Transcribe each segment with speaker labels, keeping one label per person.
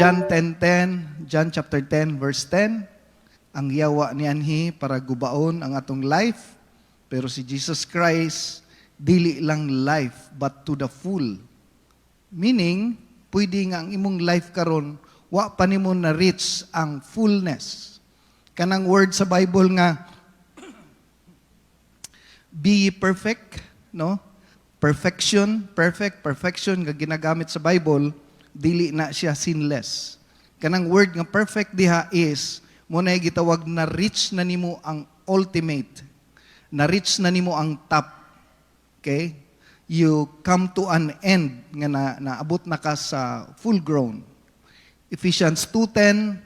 Speaker 1: John 10:10, John chapter 10 verse 10, ang yawa ni anhi para gubaon ang atong life, pero si Jesus Christ dili lang life but to the full. Meaning, pwede nga ang imong life karon wa pa nimo na reach ang fullness. Kanang word sa Bible nga be ye perfect, no? Perfection nga ginagamit sa Bible, dili na siya sinless. Kanang word nga perfect diha is mo na gitawag na reach na nimo ang ultimate. Na reach na nimo ang top. Okay? You come to an end nga naabot na ka sa full grown. Ephesians 2:10,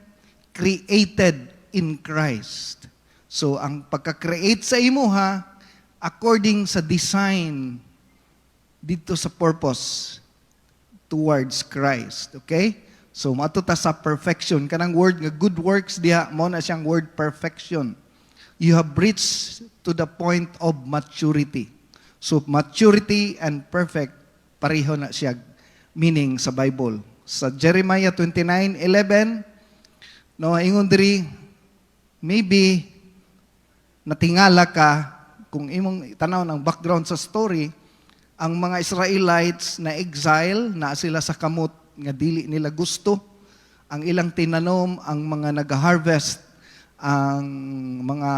Speaker 1: created in Christ. So ang pagka-create sa imo according sa design dito sa purpose towards Christ. Okay? So, matuta sa perfection. Kanang word nga good works diha, mo na siyang word perfection. You have reached to the point of maturity. So, maturity and perfect, pareho na siya meaning sa Bible. Sa Jeremiah 29:11, no, ingon diri, maybe natingala ka kung imong tanaw ng background sa story, ang mga Israelites na exile, na sila sa kamot nga dili nila gusto, ang ilang tinanom, ang mga nag-harvest, ang mga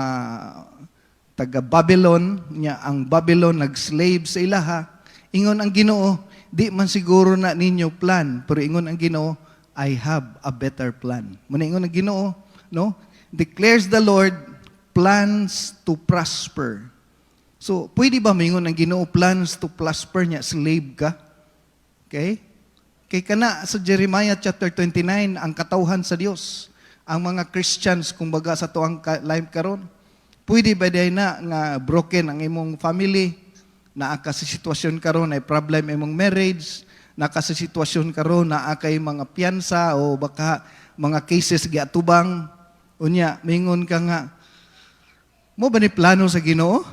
Speaker 1: taga-Babylon, ang Babylon nag-slave sa ilaha, ingon ang Ginoo, di man siguro na ninyo plan, pero ingon ang Ginoo, I have a better plan. Muna ingon ang Ginoo, no? Declares the Lord, plans to prosper. So, pwede ba mingon ang Ginoo plans to prosper niya, slave ka? Okay? Kay kana sa Jeremiah chapter 29, ang katawhan sa Dios, ang mga Christians, kumbaga sa tuang life karon, pwede ba day na nga broken ang imong family, naaka sa sitwasyon karon ay problem imong marriage, naaka sa sitwasyon karon naa kay mga piyansa o baka mga cases giatubang, unya mingon ka nga, mo ba ni plano sa Ginoo?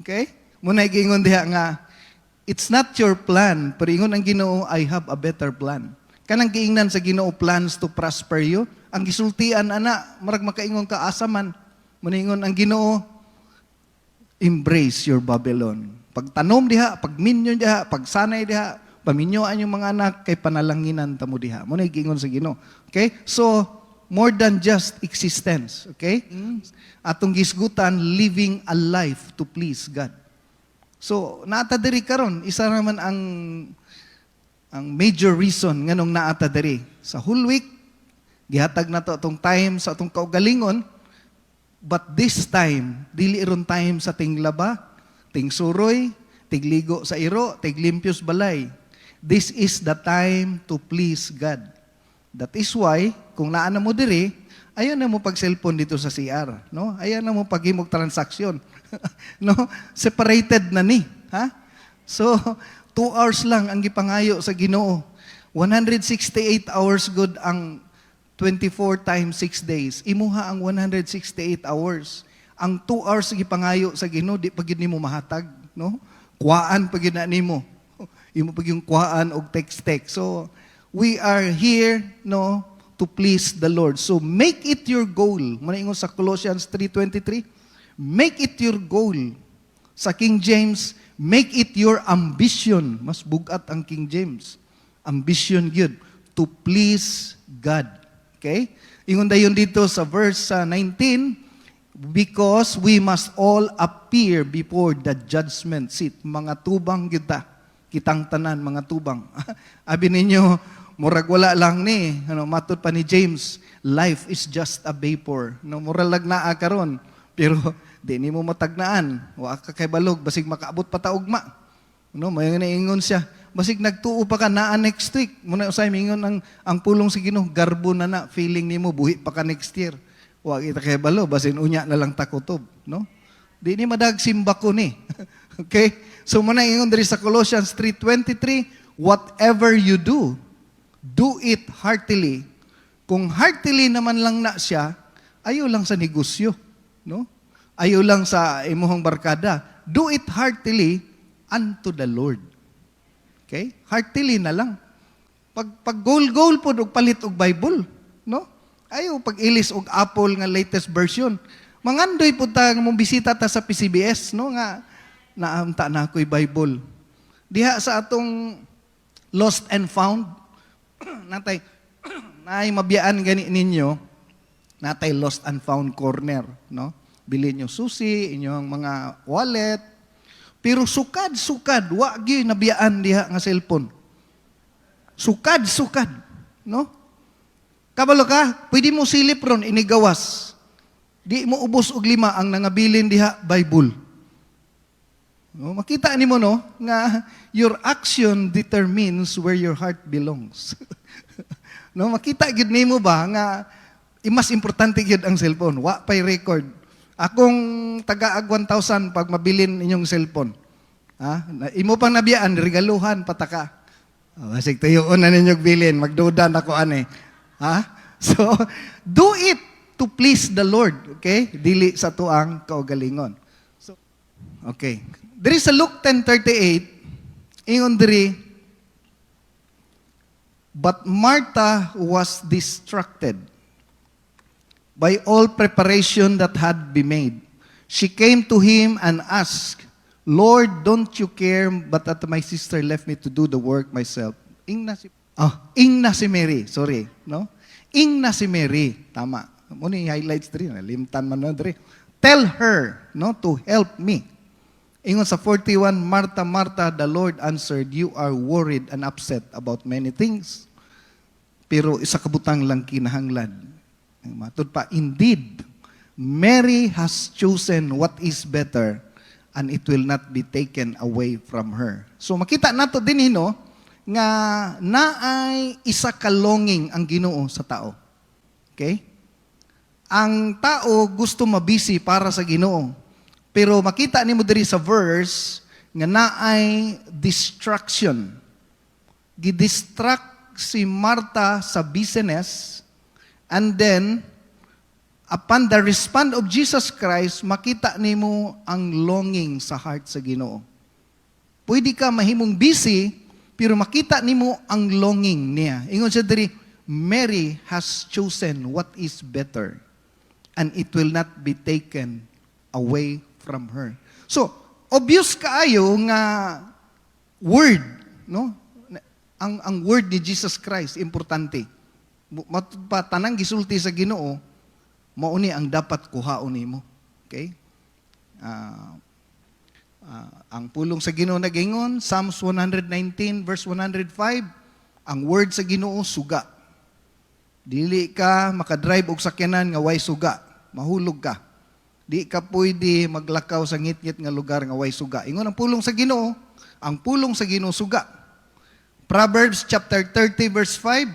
Speaker 1: Okay? Muna igingon diha nga, it's not your plan, pero ingon ang Ginoo, I have a better plan. Kanang giingnan sa Ginoo plans to prosper you, ang gisultian ana, marag makaingon ka asaman. Muna ingon ang Ginoo, embrace your Babylon. Pagtanom diha, pagminyo diha, pagsanay diha, paminyoan yung mga anak, kay panalanginan tamo diha. Muna igingon sa Ginoo. Okay? So, more than just existence. Okay? Atong gisgutan, living a life to please God. So, naata diri karon, isa naman ang major reason nganong naata diri. Sa whole week, gihatag na to atong time sa atong kaugalingon, but this time, dili ron time sa ting laba, ting suroy, tigligo sa iro, tiglimpyos balay. This is the time to please God. That is why, kung naana mo diri, ayaw na mo pag-cellphone dito sa CR. No? Ayaw na mo paghimog transaksyon. No? Separated na ni. Ha? So, 2 hours lang ang gipangayo sa Ginoo. 168 hours good ang 24 times 6 days. Imuha ang 168 hours. Ang 2 hours gipangayo sa Ginoo, di pagid nimo mahatag. No? Kuhaan pagid na nimo. Imo pag yung kuhaan og text-text. So, we are here, no, to please the Lord. So, make it your goal. Muna ingon sa Colossians 3:23, make it your goal. Sa King James, make it your ambition. Mas bugat ang King James. Ambition yun. To please God. Okay? Ingon dayon dito sa verse 19, because we must all appear before the judgment seat. Mga tubang kita. Kitang tanan, mga tubang. Abi ninyo, murag wala lang ni, matud pa ni James, life is just a vapor. No, murag lagnaa karon, pero di ni mo matagnaan. Wa ka kay balog, basig makaabot pa ta ugma. No, may naingon siya, basig nagtuo pa ka naa next week. Muna usay mingon ang pulong sa Ginoo, garbo na feeling nimo buhi pa ka next year. Wa kita kay balo, basin unya na lang takutob, no? Di ni madag simba ko ni. Okay? So muna ingon diri sa Colossians 3:23, whatever you do it heartily. Kung heartily naman lang na siya, ayaw lang sa negosyo, no? Ayaw lang sa imuhang barkada. Do it heartily unto the Lord. Okay? Heartily na lang. Pag goal po og palit og Bible, no? Ayo pag ilis og Apple nga latest version. Mangandoy po ta nga mong bisita ta sa PCBS, no, nga naamta na ako'y Bible. Diha sa atong Lost and Found, natay naay mabiyaan gani ninyo, natay Lost and Found corner, no? Bili nyo susi, inyong mga wallet, pero sukad, wa gyud nabiyaan diha nga cellphone. Sukad, no? Kabalo ka, pwede mo silip ron, inigawas. Di mo ubos og 5 ang nangabilin diha, Bible. No, makita nimo no, nga your action determines where your heart belongs. No, makita gid nimo ba nga mas importante gid ang cellphone, wa pay record. Akong taga-ag 1,000 pag mabilin inyong cellphone. Ha? Imo pang nabiyaan, regaluhan pataka. Basig tuyoon na ninyong bilin, magdudan ako ani. Ha? So, do it to please the Lord, okay? Dili sa tuang kaugalingon. So, okay. Diri sa Luke 10:38, ingon diri, but Martha was distracted by all preparation that had been made. She came to him and asked, Lord, don't you care but that my sister left me to do the work myself? Ing na si Mary, sorry, no? Ing na si Mary, tama. Mo ni highlights diri, limtan man na diri. Tell her, no, to help me. Ingon sa 41, Martha, Martha, the Lord answered, you are worried and upset about many things. Pero isa kabutang lang kinahanglan. Matud pa, indeed, Mary has chosen what is better and it will not be taken away from her. So makita nato din hino nga naay isa ka longing ang Ginoo sa tao. Okay? Ang tao gusto mabisi para sa Ginoo. Pero makita nimo diri sa verse nga naay distraction. Gidistract si Martha sa business and then upon the response of Jesus Christ, makita nimo ang longing sa heart sa Ginoo. Pwede ka mahimong busy, pero makita nimo ang longing niya. Ingon siya diri, Mary has chosen what is better, and it will not be taken away from her. So, obvious kaayo nga word, no? Ang word ni Jesus Christ, importante. Pa tanang gisulti sa Ginoo, mauni ang dapat kuhaon nimo. Okay? Ang pulong sa Ginoo nagingon, Psalms 119 verse 105, ang word sa Ginoo suga. Dili ka makadrive og sakyanan nga way suga, mahulog ka. Di ka pwede maglakaw sa ngit-ngit nga lugar nga way suga. Ingon ang pulong sa Ginoo, ang pulong sa Ginoo suga. Proverbs chapter 30 verse 5,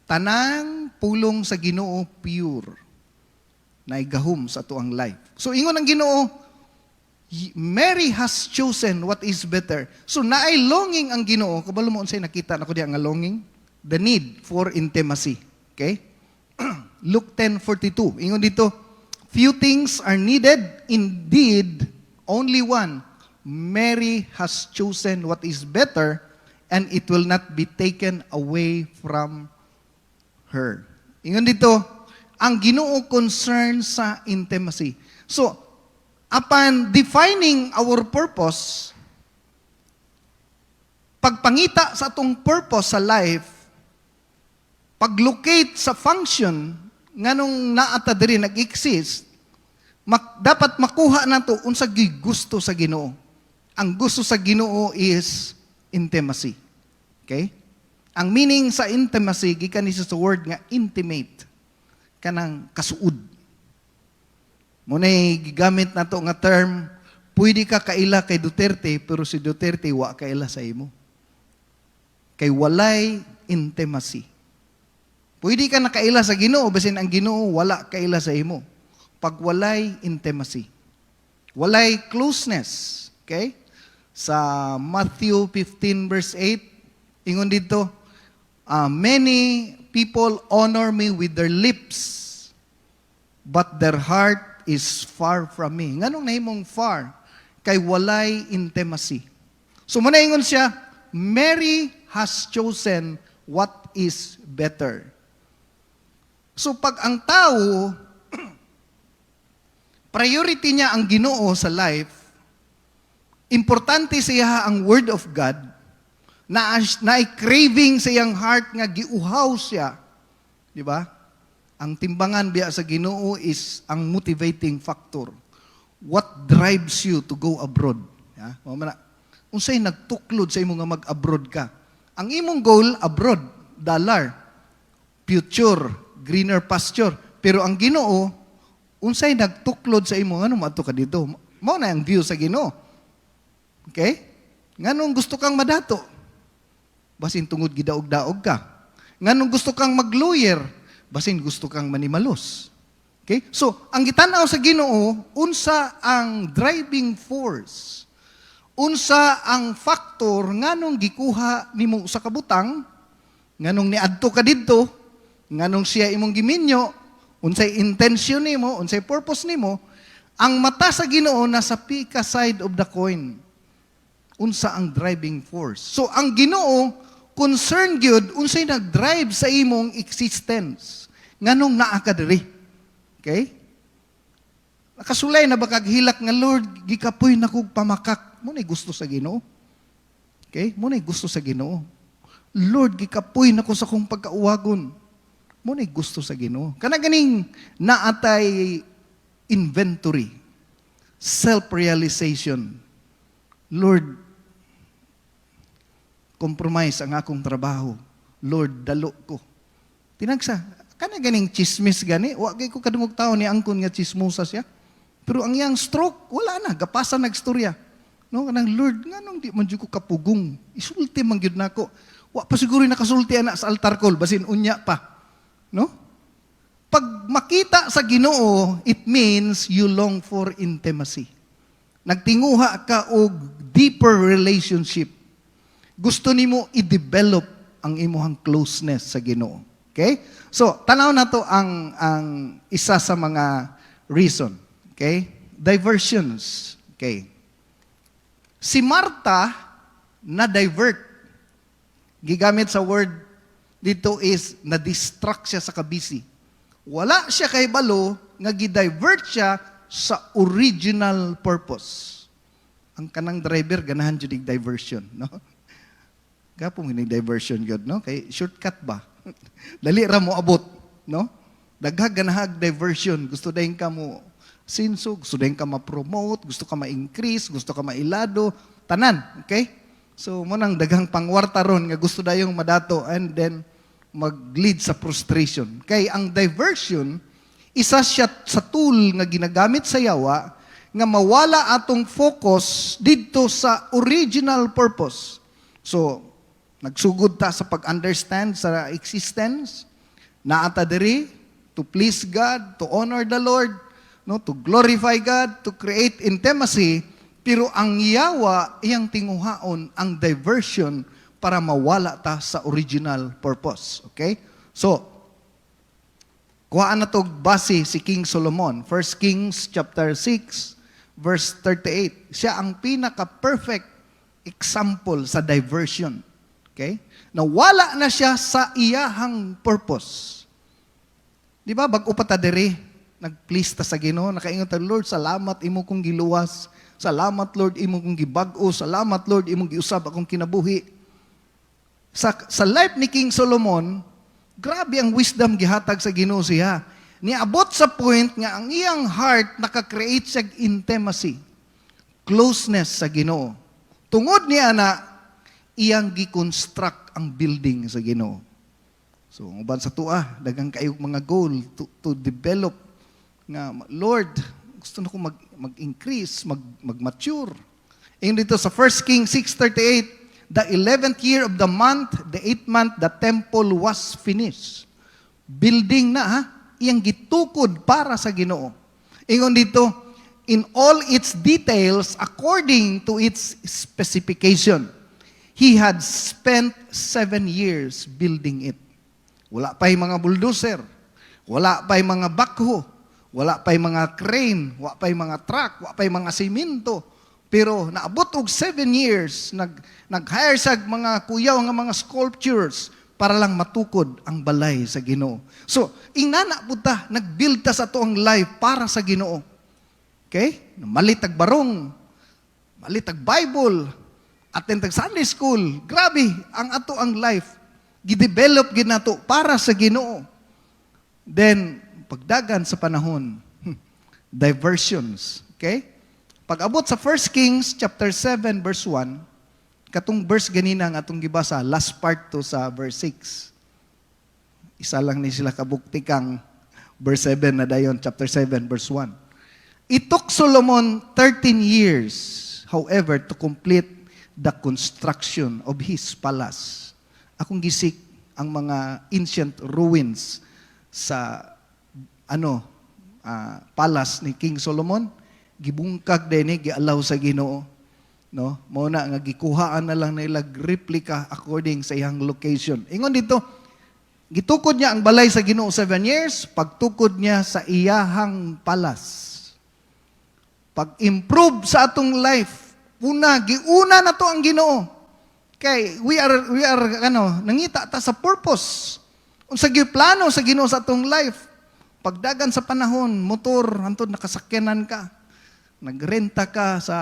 Speaker 1: tanang pulong sa Ginoo pure, na igahom sa tuang life. So ingon ang Ginoo, Mary has chosen what is better. So naay longing ang Ginoo, kabalo mo unsay nakita nako diha nga longing, the need for intimacy. Okay? Luke 10:42. Ingon dito, few things are needed, indeed only one. Mary has chosen what is better and it will not be taken away from her. Ingon dito, ang Ginoo concern sa intimacy. So, upon defining our purpose, pagpangita sa atong purpose sa life, paglocate sa function nganong naata diri nag-exist, dapat makuha nato unsa gyud gusto sa Ginoo. Ang gusto sa Ginoo is intimacy. Okay? Ang meaning sa intimacy gikan ni sa word nga intimate, kanang kasuod. Munay gigamit nato nga term, pwede ka kaila kay Duterte pero si Duterte wa kaila sa imo. Kay walay intimacy. Pwede ka nakaila sa Ginoo basin ang Ginoo wala kaila sa imo. Pag walay intimacy. Walay closeness. Okay? Sa Matthew 15 verse 8, ingon dito, many people honor me with their lips, but their heart is far from me. Nganong nahimong far? Kay walay intimacy. So muna ingon siya, Mary has chosen what is better. So pag ang tao, priority niya ang Ginoo sa life, importante siya ang Word of God, na craving sa iyang heart nga giuhaw siya. Di ba? Ang timbangan biya sa Ginoo is ang motivating factor. What drives you to go abroad? Ya? Unsay nagtuklod sa imo nga mag-abroad ka? Ang imong goal, abroad, dollar, future, greener pasture. Pero ang Ginoo, unsay nagtuklod sa imo, ano maadto ka dito? Mao na ang view sa Ginoo. Okay? Nganong gusto kang madato? Basin tungod gidaog-daog ka. Nganong gusto kang mag-lawyer? Basin gusto kang manimalos. Okay? So, ang gitanaw sa Ginoo, unsa ang driving force? Unsa ang factor nganong gikuha nimo sa kabutang? Nganong niadto ka didto? Nganong siya imong giminyo? Unsay intention nimo? Unsay purpose nimo? Ang mata sa Ginoo nasa pika side of the coin. Unsa ang driving force? So, ang Ginoo, concerned gyud unsay nag-drive sa imong existence. Nganong naa ka diri? Okay? Nakasulay na ba kag hilak nga Lord, gikapoy na kog pamakak. Mo nay gusto sa Ginoo. Okay? Mo nay gusto sa Ginoo. Lord, gikapoy na ko sa kong pagkauwagon. Mo nay gusto sa Ginoo. Kana ganing naatay inventory, self-realization. Lord, compromise ang akong trabaho. Lord, dalo ko. Tinagsa, kana ganing chismis gani, wa gay ko kadungog tawo ni angkon nga chismosa siya. Pero ang iyang stroke, wala na, gapasa nagstorya. No, kanang Lord, nganong di man jud ko kapugong. Isulti man gyud nako. Wa pa siguro nakasulti ana sa altar call, basin unya pa. No? Pag makita sa Ginoo, it means you long for intimacy. Nagtinguha ka og deeper relationship. Gusto nimo i-develop ang imuhang closeness sa Ginoo. Okay? So, tanaw na to ang isa sa mga reason. Okay? Diversions. Okay. Si Martha na-divert. Gigamit sa word dito is na-distract siya sa kabisi. Wala siya kay balo nga gi-divert siya sa original purpose. Ang kanang driver ganahan jud diversion, no? Gapong hining diversion gyud, no? Kay shortcut ba? Dali ra mo abot, no? Daghag ganahag diversion, gusto dayon ka mo sinso, gusto dayon ka ma-promote, gusto ka ma-increase, gusto ka mailado, tanan, okay? So mo nang daghang pangwarta ron nga gusto dayong madato and then mag-lead sa frustration. Kay ang diversion isa siya sa tool nga ginagamit sa yawa nga mawala atong focus didto sa original purpose. So, nagsugod ta sa pag-understand sa existence, naata diri to please God, to honor the Lord, no, to glorify God, to create intimacy, pero ang yawa iyang tinguhaon ang diversion para mawala ta sa original purpose. Okay? So, kuhaan na to base si King Solomon, 1 Kings chapter 6 verse 38. Siya ang pinaka-perfect example sa diversion. Okay? Nawala na siya sa iyahang purpose. Di ba? Bago pa ta diri, nag-please ta sa Ginoo, nakaingon ta, Lord, salamat imo kong giluwas. Salamat, Lord, imo kong gibag-o. Salamat, Lord, imong giusab akong kinabuhi. Sa life ni King Solomon, grabe ang wisdom gihatag sa Ginoo siya. Niabot sa point nga ang iyang heart naka-create siya intimacy, closeness sa Ginoo. Tungod niya na iyang gi-construct ang building sa Ginoo. So, uban sa tuwa, daghang kayong mga goal to develop nga, Lord, gusto na ko mag-increase, mag-mature. And dito sa 1 Kings 6:38, the 11th year of the month, the 8th month, the temple was finished. Building na, ha? Iyang gitukod para sa Ginoo. Ingon dito, in all its details, according to its specification, he had spent 7 years building it. Wala pa'y mga bulldozer, wala pa'y mga backhoe, wala pa'y mga crane, wala pa'y mga truck, wala pa'y mga simento. Pero naabot og 7 years, nag-hire sa mga kuyaw nga mga sculptures para lang matukod ang balay sa Ginoo. So, ingana po ta, nag-build ta sa tuang life para sa Ginoo. Okay? Malitag barong, malitag Bible, attend tag Sunday school. Grabe, ang ato ang life. Gidevelop ginato para sa Ginoo. Then, pagdagan sa panahon, diversions. Okay? Pag abot sa 1 Kings chapter 7 verse 1, katong verse ganina nga atong gibasa, last part to sa verse 6. Isa lang ni sila kabuktikang verse 7 na dayon, chapter 7 verse 1. It took Solomon 13 years, however, to complete the construction of his palace. Akong gisik ang mga ancient ruins sa palace ni King Solomon, gibungkag din gialaw sa Ginoo. No? Muna nga gikuhaan na lang nila replica according sa iyang location. Ingon dito, gitukod niya ang balay sa Ginoo 7 years, pagtukod niya sa iyahang palace. Pag-improve sa atong life, giuna na to ang Ginoo. Kay we are nangita ta sa purpose. Unsa gyud plano sa Ginoo sa atong life. Pagdagan sa panahon, motor hantod nakasakyanan ka. Nagrenta ka sa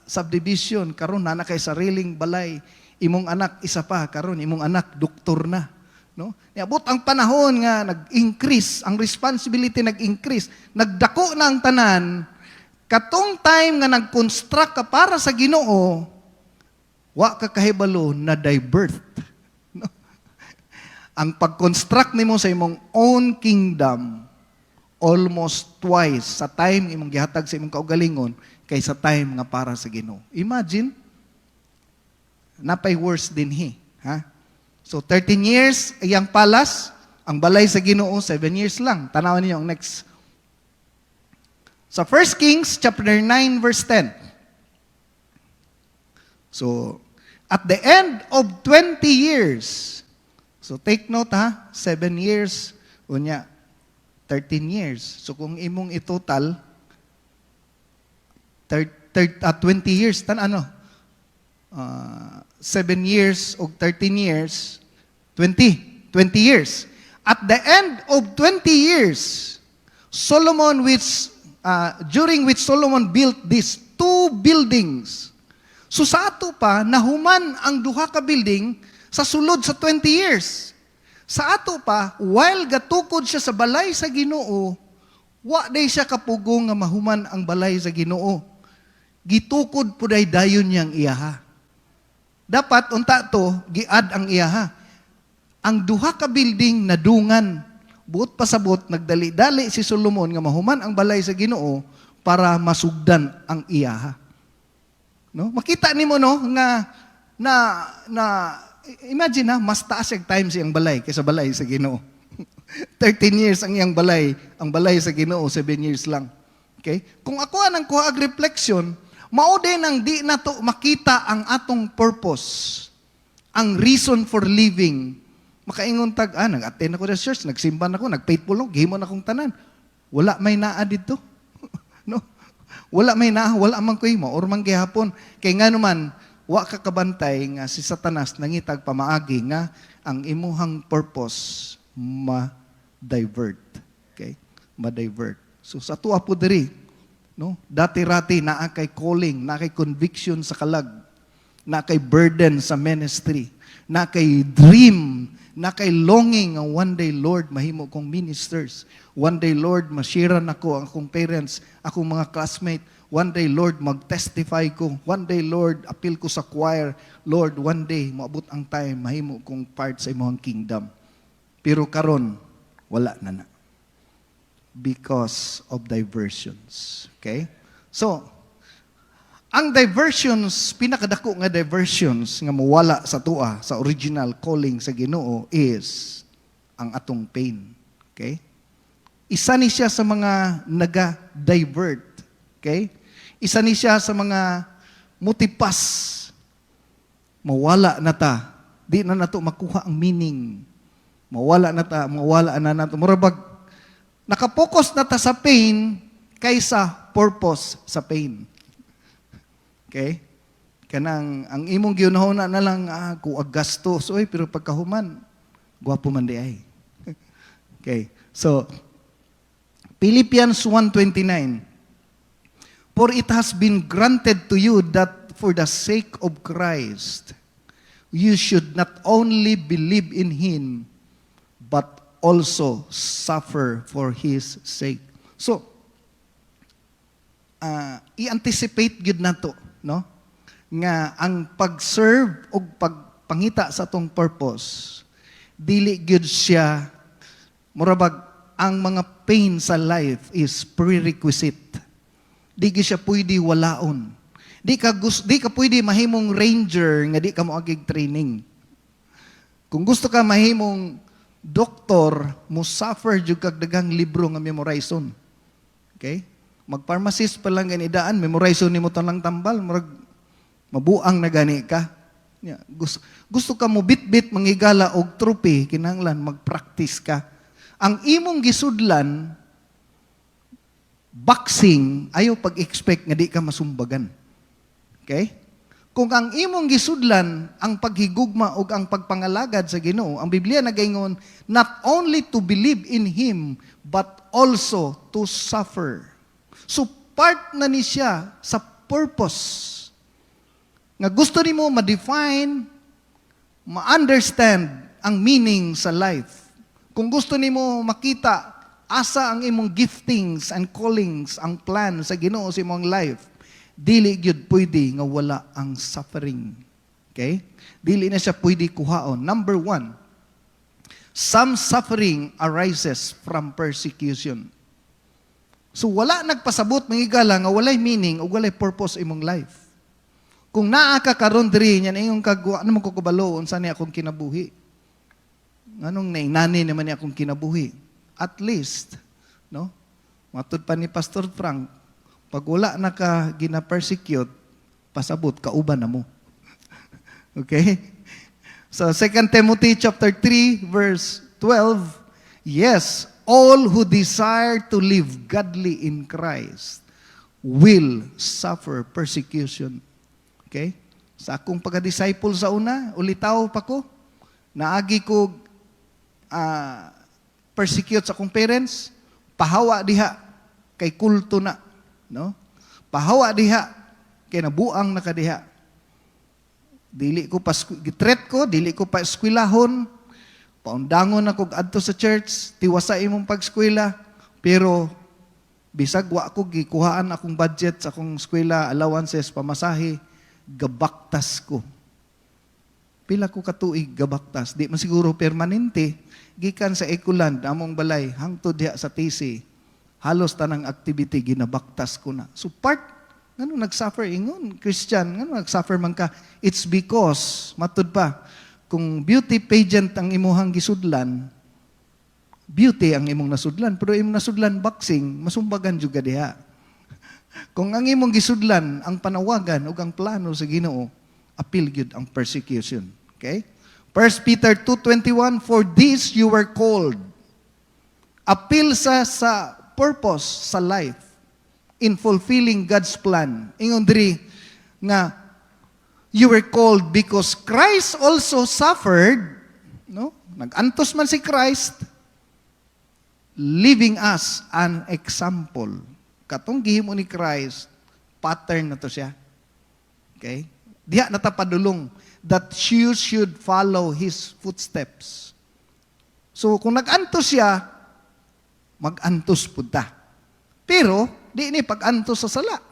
Speaker 1: subdivision, karon na kay sariling balay. Imong anak isa pa, karon imong anak doktor na. No? Niabot ang panahon nga nag-increase, ang responsibility nag-increase. Nagdako na ang tanan. Katong time nga nag-construct ka para sa Ginoo, wa ka kahibalo na divert. No? Ang pag-construct nimo sa imong own kingdom, almost twice sa time imong gihatag sa imong kaugalingon kaysa time nga para sa Ginoo. Imagine, napay worse din ha? So 13 years iyang palace, ang balay sa Ginoo 7 years lang. Tanawan niyo ang next. Sa 1 Kings chapter 9 verse 10. So at the end of 20 years. So take note 7 years unya 13 years. So kung imong itotal 20 years 7 years o 13 years 20 years. At the end of 20 years during which Solomon built these 2 buildings. So sa ato pa nahuman ang duha ka building sa sulod sa 20 years. Sa ato pa, while gatukod siya sa balay sa Ginoo, wa day siya kapugong nga mahuman ang balay sa Ginoo. Gitukod po day dayon niyang iyaha. Dapat unta to, giad ang iyaha. Ang duha ka building na dungan, buot pasabot, nagdali-dali si Solomon nga mahuman ang balay sa Ginoo para masugdan ang iyaha. No? Makita nimo nga imagine mas taas yung time siyang balay kaysa balay sa Ginoo. 13 years ang iyang balay, ang balay sa Ginoo 7 years lang. Okay? Kung ako anang kuhaag reflection, mao din ang di na to makita ang atong purpose, ang reason for living. Makaingon tag, nag-attend ako sa church, nagsimban ako, nag-faithful ako, gihimon akong tanan. Wala may naa dito. No? Wala may naa, wala man ko himo, or man gihapon. Kay nga naman, wa ka kabantay nga si Satanas nangitag pamaagi nga ang imuhang purpose ma-divert. Okay? Ma-divert. So sa tuwa po diri, no? Dati-rati naa kay calling, naa kay conviction sa kalag, naa kay burden sa ministry, naa kay dream, na kay longing nga one day, Lord, mahimo kong ministers. One day, Lord, mashiran ako ang akong parents, akong mga classmate. One day, Lord, mag-testify ko. One day, Lord, appeal ko sa choir. Lord, one day, maabot ang time, mahimo kong part sa imong kingdom. Pero karon wala na. Because of diversions. Okay? So, ang diversions, pinakadako nga diversions nga mawala sa tua, sa original calling sa Ginoo is ang atong pain. Okay? Isa ni siya sa mga naga-divert. Okay? Isa ni siya sa mga mutipas. Mawala na ta. Di na nato makuha ang meaning. Mawala na ta, mawala na nato. Murabag, nakapokus na ta sa pain kaysa purpose sa pain. Okay? Kanang ang imong giunahuna na lang kuag gasto. So pero pagkahuman Gwapo man di ay. Okay. So, Philippians 1:29. For it has been granted to you that for the sake of Christ, you should not only believe in Him, but also suffer for His sake. So, i-anticipate gyud nato, no? Nga ang pag-serve o pagpangita sa atong purpose, dili gyud siya murabag ang mga pain sa life is prerequisite. Di gyud siya pwede walaon. Di ka pwede mahimong ranger nga di ka moagig training. Kung gusto ka mahimong doktor, mo suffer jud kag daghang libro nga memorizon. Okay? Mag-pharmacist pa lang ganidaan, memorizon nimo lang tambal, mabuang na gani ka. Yeah. Gusto ka mo bit-bit mangigala og trophy, kinahanglan mag-practice ka. Ang imong gisudlan, boxing, ayaw pag-expect nga di ka masumbagan. Okay? Kung ang imong gisudlan, ang paghigugma o ang pagpangalagad sa Ginoo, ang Biblia nagaingon, not only to believe in Him, but also to suffer. So part na ni siya sa purpose. Nga gusto nimo ma-define, ma-understand ang meaning sa life. Kung gusto nimo makita asa ang imong giftings and callings, ang plan sa Ginoo sa imong life, dili gyud pwede nga wala ang suffering. Okay? Dili na siya pwede kuhaon. Number 1, some suffering arises from persecution. So wala nagpasabot mangigala nga walay meaning o walay purpose imong life. Kung naa ka karon diri nya ingong kagwa ano man ko kabalo unsa ni akong kinabuhi. Anong nainani naman ni akong kinabuhi? At least, no? Matud pa ni Pastor Frank, pag wala na ka gina-persecute, pasabot, kauban na mo. Okay? So, 2 Timothy chapter 3, verse 12, yes, all who desire to live godly in Christ will suffer persecution. Okay? Sa akong pagka-disciple sa una, ulitaw pa ko, naagi ko persecute sa akong parents, pahawa diha kay kulto na, no? Pahawa diha kay nabuang na kadiha. Dili ko pa gitret ko, dili ko pa eskwelahon. Paundangon ako adto sa church, tiwasa imong pag-eskwela, pero bisag wa ko gikuhaan akong budget sa akong eskwela, allowances, pamasahe, gabaktas ko. Pila ko katuig gabaktas, di man siguro permanente. Gikan sa Ecoland, among balay, hangtod diha sa TC, halos tanang activity, ginabaktas ko na. So part, ngano nag-suffer ingon, Christian, ngano nag-suffer man ka? It's because, matud pa, kung beauty pageant ang imuhang gisudlan, beauty ang imong nasudlan, pero imong nasudlan boxing, masumbagan juga diha. Kung ang imong gisudlan, ang panawagan o ang plano sa Ginoo, appeal gyud ang persecution. Okay? 1 Peter 2:21, for this you were called. Appeal sa purpose sa life in fulfilling God's plan. Ingon diri nga you were called because Christ also suffered, no? Nag-antos man si Christ, leaving us an example. Katong gihimo ni Christ, pattern na to siya. Okay? Diha natapadulong that you should follow His footsteps. So, kung nag-antos siya, mag-antos po ta. Pero, di ni pag-antos sa sala.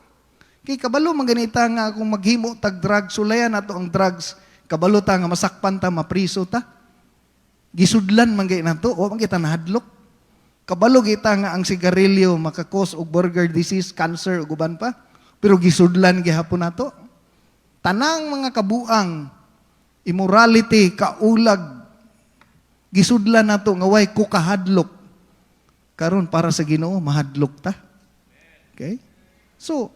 Speaker 1: Kay kabalo, maganita nga kung maghimo tag-drugs, sulayan nato ang drugs, kabalo ta nga masakpan ta, mapriso ta. Gisudlan man gay nato, o man kita nahadlok. Kabalo kita nga ang sigarilyo makakos og burger disease, cancer ug uban pa. Pero gisudlan gihapon nato. Tanang mga kabuang immorality, kaulag, gisudlan nato nga way ko kahadlok. Karon para sa Ginoo mahadlok ta. Okay? So,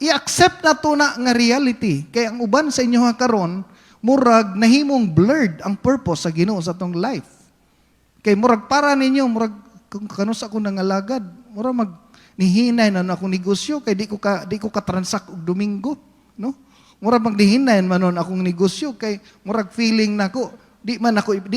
Speaker 1: i-accept nato na nga reality. Kay ang uban sa inyo karon murag nahimong blurred ang purpose sa Ginoo sa atong life. Kay murag para ninyo, murag kung kanus ako nangalagad, murag magnihinay na akong negosyo kay di ko ka transact og Domingo, no? Murag magnihinay manon akong negosyo kay murag feeling nako Di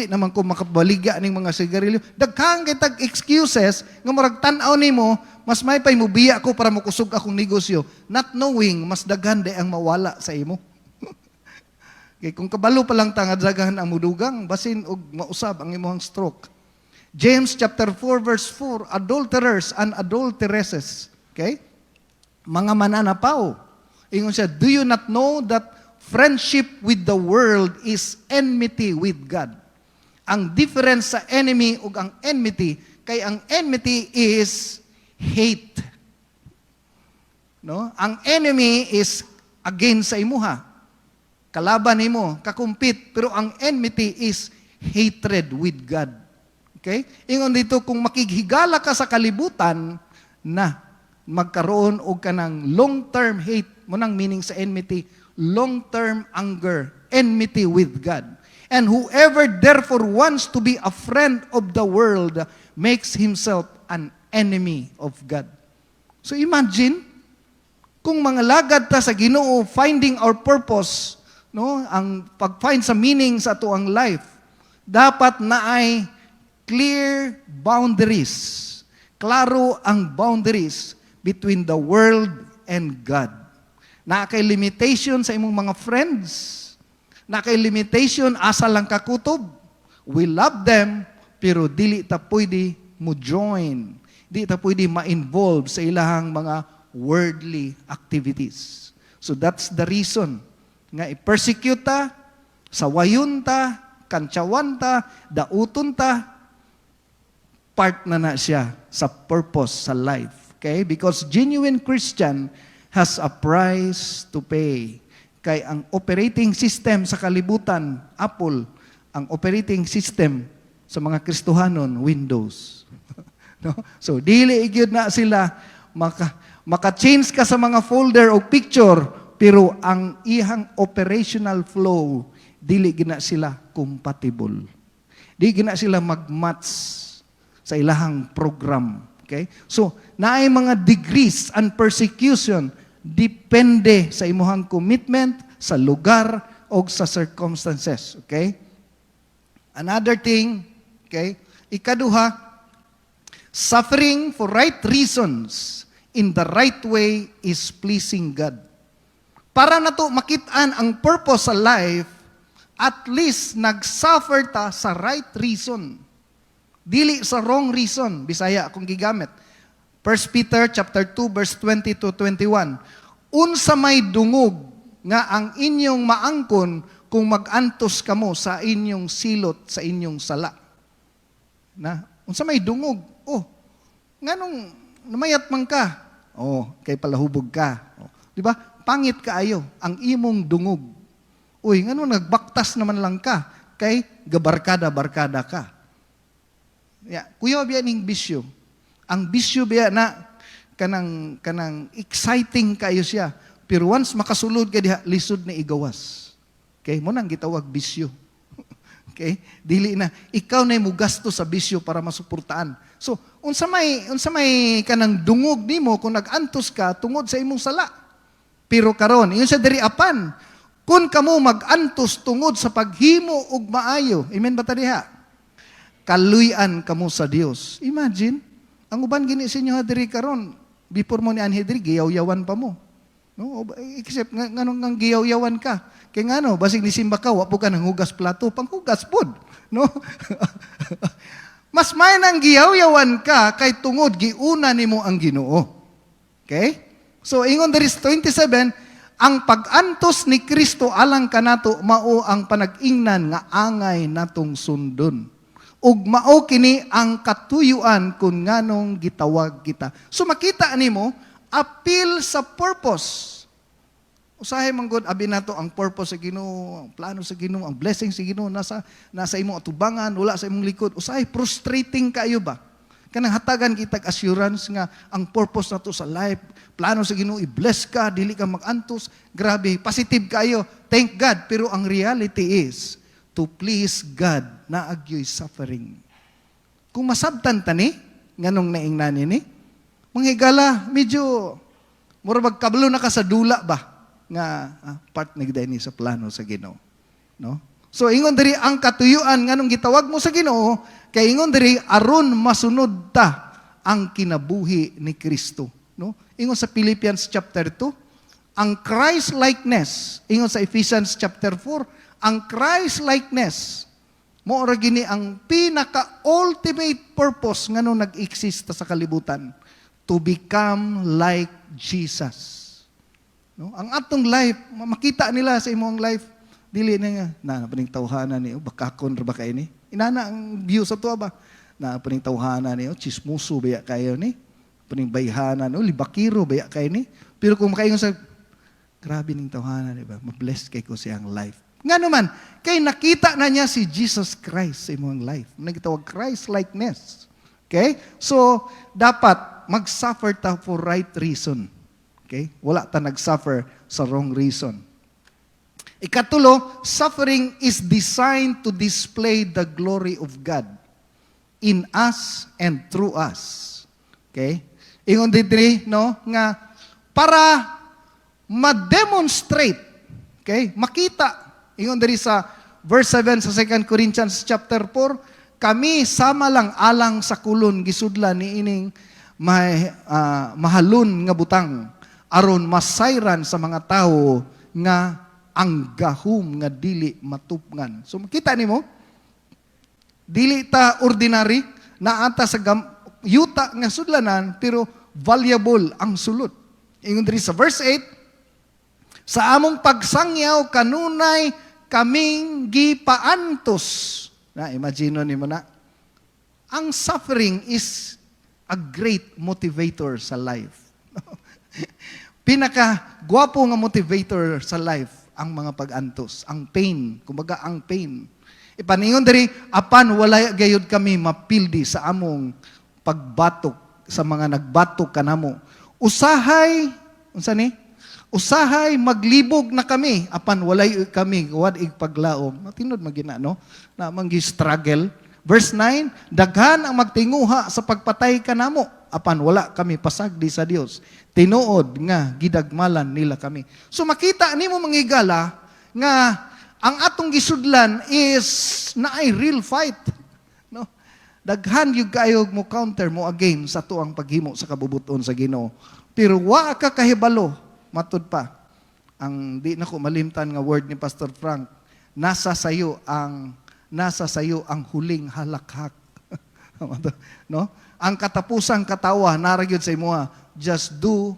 Speaker 1: naman ko makabaliga ning mga sigarilyo. Daghang kitag excuses nga murag tan-aw nimo, mas may pay mo biya ko para makusog akong negosyo, not knowing mas daghan day ang mawala sa imo. Okay, kung kabalo pa lang tanga daghan ang mudugang, basin og mausab ang imong stroke. James chapter 4 verse 4, adulterers and adulteresses. Okay? Mga mananapaw. Ingon siya, do you not know that friendship with the world is enmity with God? Ang difference sa enemy ug ang enmity, kay ang enmity is hate. No? Ang enemy is against sa imuha. Kalaban nimo, kakumpit, pero ang enmity is hatred with God. Okay? Ingon dito, kung makighigala ka sa kalibutan, na magkaroon og kanang long-term hate, munang meaning sa enmity, long-term anger, enmity with God. And whoever therefore wants to be a friend of the world makes himself an enemy of God. So imagine, kung mga lagad ta sa Ginoo, finding our purpose, no, ang pag-find sa meaning sa ato ang life, dapat na ay clear boundaries. Klaro ang boundaries between the world and God. Na kay limitation sa imong mga friends, na kay limitation asa lang kakutob. We love them, pero dili ta pwede mo join. Dili ta pwede ma-involve sa ilahang mga worldly activities. So that's the reason nga i-persecute ta, sawayon ta, kantsawan ta, dauton ta, part na siya sa purpose sa life. Okay? Because genuine Christian has a price to pay. Kay ang operating system sa kalibutan, Apple, ang operating system sa mga Kristohanon, Windows. No? So, dili igyud na sila maka-change ka sa mga folder o picture, pero ang ihang operational flow, dili gina sila compatible. Di gina sila mag-match sa ilahang program. Okay? So, naay mga degrees and persecution depende sa imuhang commitment, sa lugar, o sa circumstances. Okay? Another thing, okay? Ikaduha, suffering for right reasons in the right way is pleasing God. Para na to makitaan ang purpose sa life, at least nag-suffer ta sa right reason. Dili sa wrong reason. Bisaya akong gigamit. 1 Peter chapter 2 verse 20 to 21. Unsa may dungog nga ang inyong maangkon kung mag-antos kamo sa inyong silot sa inyong sala. Na, unsa may dungog? Oh, nganong namayat man ka? Oh, kay palahubog ka. Oh, di ba? Pangit kaayo ang imong dungog. Uy, ngano nagbaktas naman lang ka kay gabarkada-barkada ka. Yeah, kuya biya ning bisyo. Ang bisyo biya na kanang exciting kayo siya. Pero once makasulod ka diha, lisod na igawas. Okay, mo nang gitawag bisyo. Okay? Dili na ikaw na mo gasto sa bisyo para masuportaan. So, unsa may kanang dungog nimo kung nag-antos ka tungod sa imong sala. Pero karon, iyon sa diri apan, kun kamo mag-antos tungod sa paghimo og maayo. Amen ba ta diha? Kaluyan kamo sa Dios. Imagine, ang uban gini sa inyo diri karon, before mo ni anhi diri giyaw-yawan pa mo. No, except nganong ngang giyaw-yawan ka. Kay ngano, basig ni simba ka, wa po ka nang hugas plato, panghugas pod, no? Mas may nang giyaw-yawan ka kay tungod giuna nimo ang Ginoo. Okay? So ingon diri sa 27, ang pag-antos ni Kristo alang kanato mao ang panag-ingnan nga angay natong sundon. Ug mao kini ang katuyuan kun nganong gitawag kita. So makita nimo appeal sa purpose. Usahay man gud abi nato ang purpose sa Ginoo, ang plano sa Ginoo, ang blessing sa Ginoo nasa imong atubangan, wala sa imong likod. Usahay frustrating kayo ba? Kanang hatagan kitag assurance nga ang purpose nato sa life, plano sa Ginoo i-bless ka, dili ka mag-antos. Grabe, positive kayo. Thank God, pero ang reality is to please God na agyoy suffering. Kung masabtan ta ni, nganong naingnan ni, manghigala, medyo, murabag kabalo na ka sa dula ba? Nga, part nagday ni sa plano sa Ginoo. No? So ingon diri ang katuyuan nganong gitawag mo sa Ginoo kay ingon diri aron masunod ta ang kinabuhi ni Kristo, no? Ingon sa Philippians chapter 2, ang Christ likeness, ingon sa Ephesians chapter 4, ang Christ likeness mo ra gini ang pinaka ultimate purpose nganong nag-exist sa kalibutan, to become like Jesus. No? Ang atong life, makita nila sa imong life, dili na nga, na paning tawhana ni, bakakon ra ba kay ni? Inana ang view sa tuwa ba? Na paning tawhana ni, chismoso baya kayo ni? Paning bayhana no, libakiro baya kay ni? Pero kung makaingon sa, grabe ning tawhana, di ba? Ma-bless kay ko siyang life. Nga naman, kay nakita na niya si Jesus Christ sa imong life. Nagtawag Christ likeness. Okay? So, dapat mag-suffer ta for right reason. Okay? Wala ta nag-suffer sa wrong reason. Ikatulo, suffering is designed to display the glory of God in us and through us. Okay? Ingon diri, no, nga para ma-demonstrate, okay? Makita. Ingon diri sa verse 7 sa 2 Corinthians chapter 4, kami sama lang alang sa kulon gisudlan ni ining mahalon nga butang aron masayran sa mga tawo nga ang gahom nga dili matupngan. So makita nimo, dili ta ordinary, naata sa yuta nga sudlanan, pero valuable ang sulod. Ingon diri sa verse 8, sa among pagsangyaw kanunay kaming gipaantos. Na imagine nimo na, ang suffering is a great motivator sa life. Pinaka gwapo nga motivator sa life ang mga pag-antos, ang pain, kumbaga ang pain. Ipaningon diri, apan walay gayud kami mapildi sa among pagbatok sa mga nagbatok kanamo. Usahay, unsa ni? Usahay maglibog na kami, apan walay kami wad ig paglaom. Matinod magina no? Na manggi struggle. Verse 9, daghan ang magtinguha sa pagpatay kanamo, apan wala kami pasagdi sa Dios. Tinuod nga gidagmalan nila kami. So makita nimo mangigala nga ang atong gisudlan is naay real fight. No? Daghan yung kaayog mo counter mo again sa tuang paghimo sa kabubuton sa Ginoo. Pero wa ka kahibalo, matud pa. Ang di nako malimtan nga word ni Pastor Frank, nasa sayo ang huling halakhak. No? Ang katapusang katawa naragyod sa imoha, just do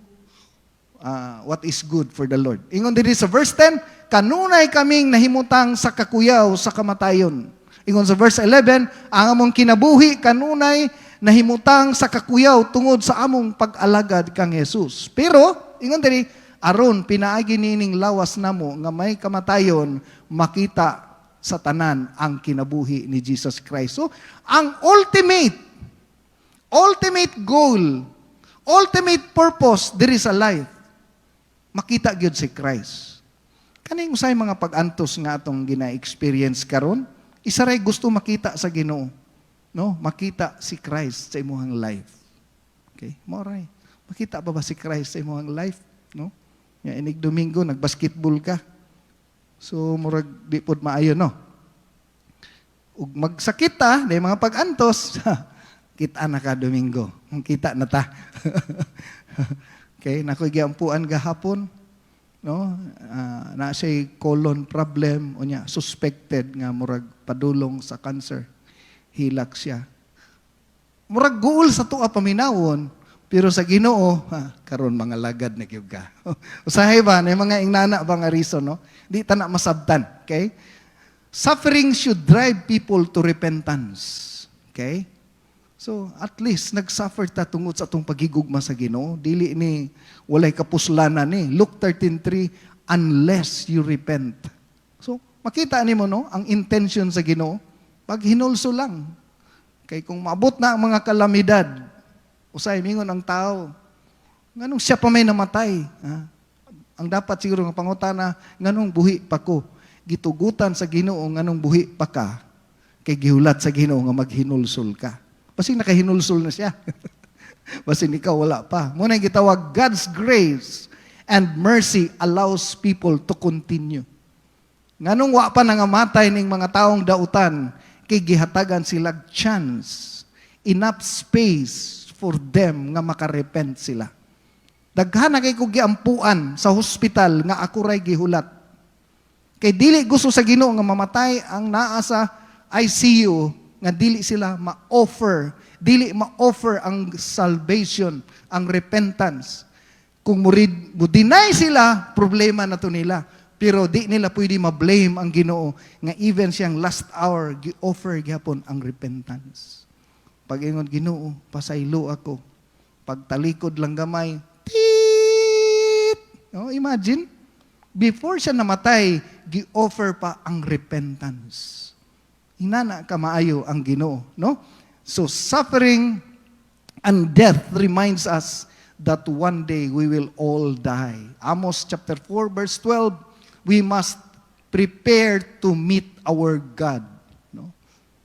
Speaker 1: what is good for the Lord. Ingon diri sa verse 10, kanunay kaming nahimutang sa kakuyaw sa kamatayon. Ingon sa verse 11, ang among kinabuhi kanunay nahimutang sa kakuyaw tungod sa among pag-alagad kang Jesus. Pero, ingon diri, aron pinaagi nining lawas namo nga may kamatayon, makita sa tanan ang kinabuhi ni Jesus Christ. So, ang ultimate goal, ultimate purpose diri sa life, makita gyud si Christ. Kaning usay mga pag-antos nga atong gina-experience karon, isa ray gusto makita sa Ginoo, no? Makita si Christ sa imong life. Okay? Mo ray. Makita ba si Christ sa imong life, no? Ya inig Domingo nagbasketball ka. So murag di pod maayo, no? Ug magsakit ta, may mga pag-antos, kita na ka Domingo. Kita na ta. Okay, nakoy giampuan gahapon, no? Na siya colon problem o niya suspected nga murag padulong sa cancer. Hilak siya. Murag guol sa tuwa paminawon, pero sa Ginoo, karon mga lagad na gyud ka. Usahay ba na mga ingnana ba nga reason, no? Di ta na masabtan, okay? Suffering should drive people to repentance. Okay? So, at least, nag-suffer ta tungod sa itong paghigugma sa Ginoo. Dili ni, walay kapuslanan ni. Luke 13:3, unless you repent. So, makita ni mo, no? Ang intention sa Ginoo, pag hinulso lang. Kay kung maabot na ang mga kalamidad, usay, mingon ang tao, nganong siya pa may namatay. Ha? Ang dapat siguro ng pangutana, nganong buhi pa ko. Gitugutan sa Ginoo, nganong buhi pa ka. Kay gihulat sa Ginoo nga maghinulsol ka. Basing nakahinulsol na siya. Basing ikaw wala pa. Muna yung gitawag, God's grace and mercy allows people to continue. Nganong wa pa nangamatay ning mga taong dautan, kay gihatagan sila chance, enough space for them nga makarepent sila. Daghan na kay ko giampuan sa hospital nga ako ray gihulat. Kay dili gusto sa Ginoo nga mamatay ang naa sa ICU nga dili sila dili ma-offer ang salvation, ang repentance. Kung mo-deny sila, problema na to nila. Pero di nila pwede ma-blame ang Ginoo nga even siyang last hour gi-offer gyapon ang repentance. Pag ingon Ginoo, pasaylo ako. Pagtalikod lang gamay, tiit! No, imagine, before siya namatay, gi-offer pa ang repentance. Inana ka maayo ang Ginoo, no? So suffering and death reminds us that one day we will all die. Amos chapter 4 verse 12, we must prepare to meet our God, no?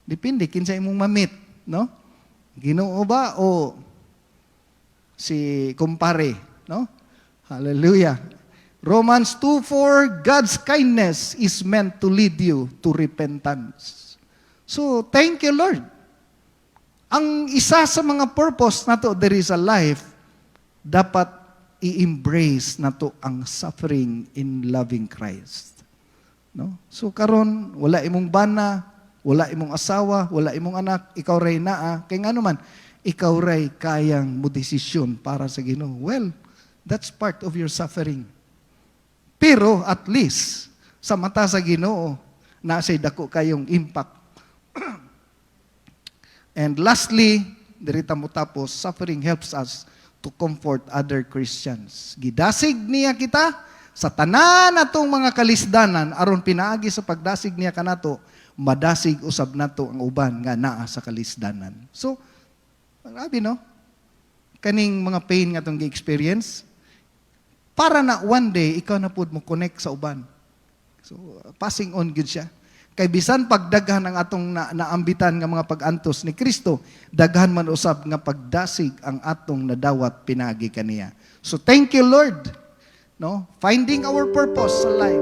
Speaker 1: Depende kinsa imong ma-meet, no? Ginoo ba o si kumpare, no? Hallelujah. Romans 2:4, God's kindness is meant to lead you to repentance. So, thank you, Lord. Ang isa sa mga purpose na to, there is a life, dapat i-embrace na to ang suffering in loving Christ. No? So, karon wala imong bana, wala imong asawa, wala imong anak, ikaw ray naa, kay nga naman, ikaw ray kayang mo desisyon para sa Ginoo. Well, that's part of your suffering. Pero, at least, sa mata sa Ginoo, nasa'y dako kayong impact. And lastly, dirita mo tapos, suffering helps us to comfort other Christians. Gidasig niya kita sa tanan natong mga kalisdanan aron pinaagi sa pagdasig niya kanato, madasig usab nato ang uban nga naa sa kalisdanan. So, grabe no? Kaning mga pain nga itong gi-experience, para na one day, ikaw na pud mo connect sa uban. So, passing on good siya. Kay bisan pagdaghan ang atong naambitan nga mga pag-antos ni Kristo, daghan man usab nga pagdasig ang atong nadawat pinagi kaniya. So thank you Lord, no? Finding our purpose sa life.